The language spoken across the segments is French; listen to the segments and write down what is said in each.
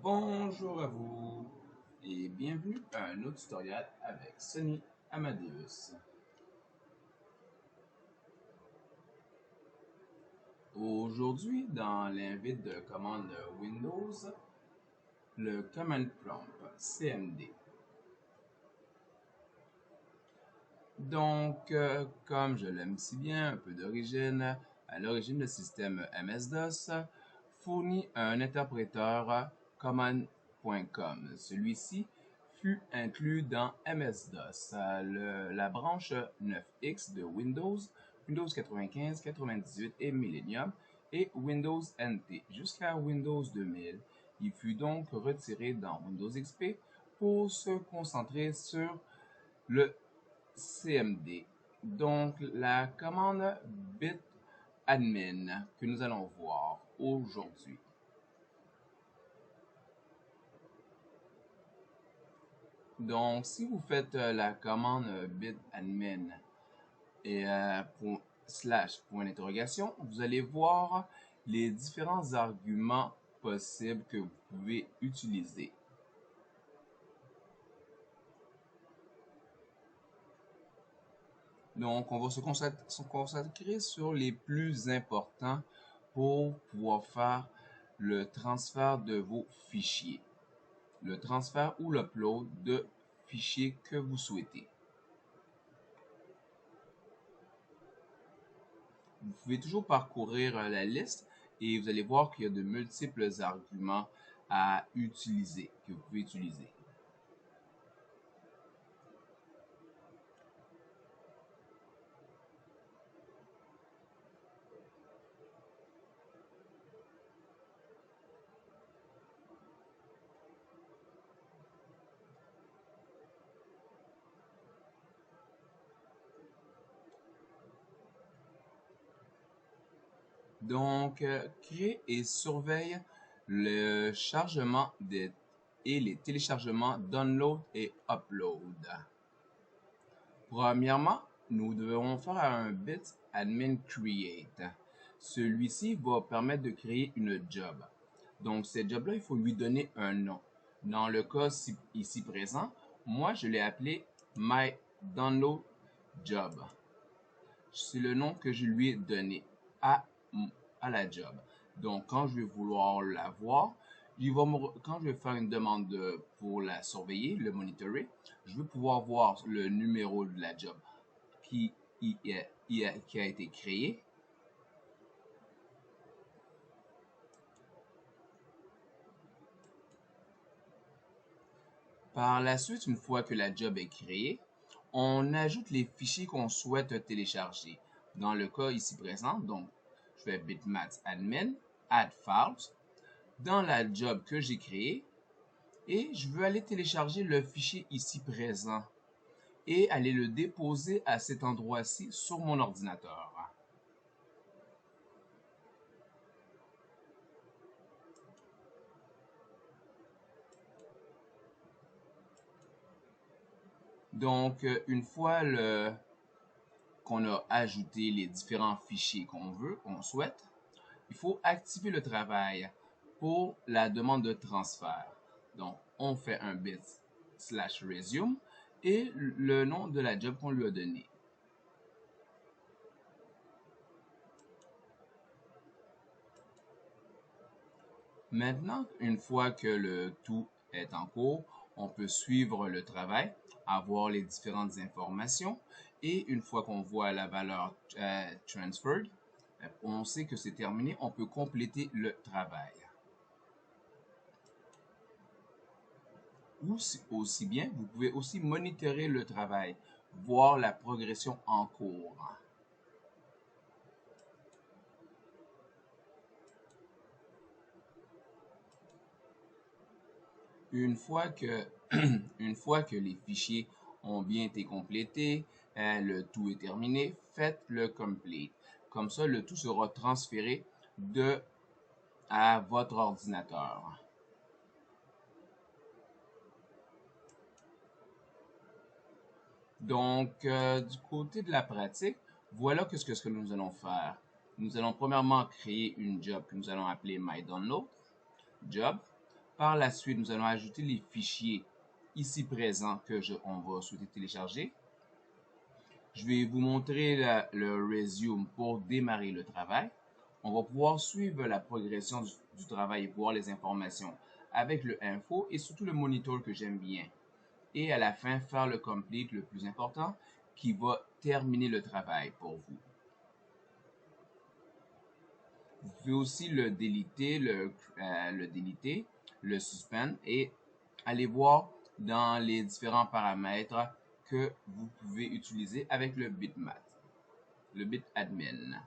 Bonjour à vous et bienvenue à un autre tutoriel avec Sony Amadeus. Aujourd'hui, dans l'invite de commande Windows, le Command Prompt CMD. Donc, comme je l'aime si bien, un peu d'origine, à l'origine le système MS-DOS fournit un interpréteur command.com. Celui-ci fut inclus dans MS-DOS, la branche 9X de Windows, Windows 95, 98 et Millennium, et Windows NT jusqu'à Windows 2000. Il fut donc retiré dans Windows XP pour se concentrer sur le CMD. Donc, la commande bit admin que nous allons voir aujourd'hui. Donc, si vous faites la commande bit admin et point d'interrogation, vous allez voir les différents arguments possibles que vous pouvez utiliser. Donc, on va se concentrer sur les plus importants pour pouvoir faire le transfert de vos fichiers. Le transfert ou l'upload de fichiers que vous souhaitez. Vous pouvez toujours parcourir la liste et vous allez voir qu'il y a de multiples arguments à utiliser, que vous pouvez utiliser. Donc, crée et surveille le chargement et les téléchargements download et upload. Premièrement, nous devons faire un bit admin create. Celui-ci va permettre de créer une job. Donc, cette job-là, il faut lui donner un nom. Dans le cas ici présent, moi, je l'ai appelé My Download Job. C'est le nom que je lui ai donné à la job. Donc, quand je vais vouloir la voir, quand je vais faire une demande pour la surveiller, le monitorer, je vais pouvoir voir le numéro de la job qui a été créé. Par la suite, une fois que la job est créée, on ajoute les fichiers qu'on souhaite télécharger. Dans le cas ici présent, donc, je fais bitmaps admin, add files, dans la job que j'ai créée, et je veux aller télécharger le fichier ici présent et aller le déposer à cet endroit-ci sur mon ordinateur. Donc, une fois qu'on a ajouté les différents fichiers qu'on souhaite, il faut activer le travail pour la demande de transfert. Donc, on fait un bit /resume et le nom de la job qu'on lui a donné. Maintenant, une fois que le tout est en cours, on peut suivre le travail, avoir les différentes informations et une fois qu'on voit la valeur transferred, on sait que c'est terminé, on peut compléter le travail. Ou aussi bien, vous pouvez aussi monitorer le travail, voir la progression en cours. Une fois que, une fois que les fichiers ont bien été complétés, le tout est terminé, faites le complete. Comme ça, le tout sera transféré à votre ordinateur. Donc, du côté de la pratique, voilà ce que nous allons faire. Nous allons premièrement créer une job que nous allons appeler MyDownload Job. Par la suite, nous allons ajouter les fichiers ici présents on va souhaiter télécharger. Je vais vous montrer le resume pour démarrer le travail. On va pouvoir suivre la progression du travail et voir les informations avec le info et surtout le monitor que j'aime bien. Et à la fin, faire le complete, le plus important, qui va terminer le travail pour vous. Vous pouvez aussi le déliter, le suspendre et aller voir dans les différents paramètres que vous pouvez utiliser avec le bitmap, le bitadmin.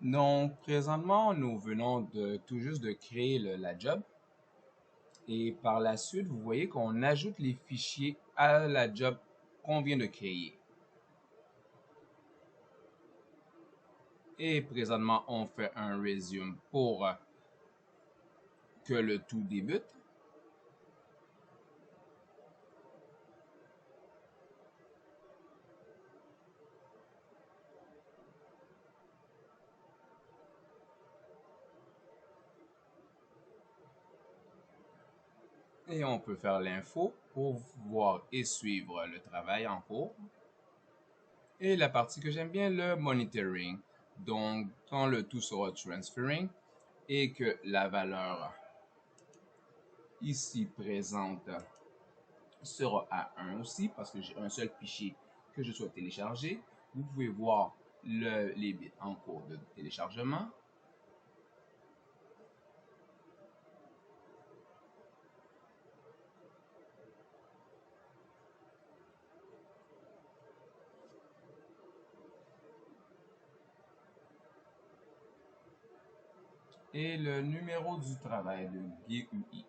Donc, présentement, nous venons tout juste de créer la job. Et par la suite, vous voyez qu'on ajoute les fichiers à la job qu'on vient de créer. Et présentement, on fait un resume pour que le tout débute. Et on peut faire l'info pour voir et suivre le travail en cours. Et la partie que j'aime bien, le monitoring. Donc, quand le tout sera transferring et que la valeur ici présente sera à 1 aussi, parce que j'ai un seul fichier que je souhaite télécharger, vous pouvez voir les bits en cours de téléchargement. Et le numéro du travail de GUI.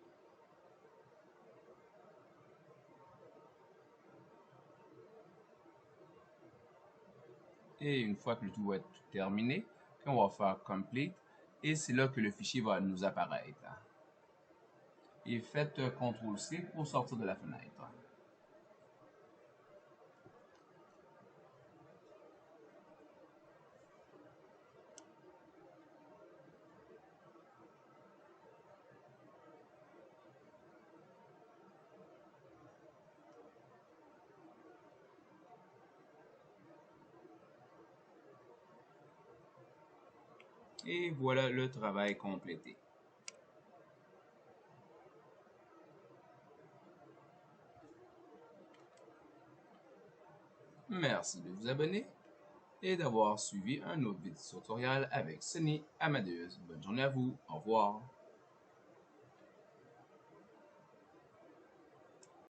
Et une fois que le tout va être terminé, on va faire complete et c'est là que le fichier va nous apparaître. Et faites CTRL-C pour sortir de la fenêtre. Et voilà le travail complété. Merci de vous abonner et d'avoir suivi un autre vidéo tutoriel avec Sonny Amadeus. Bonne journée à vous. Au revoir.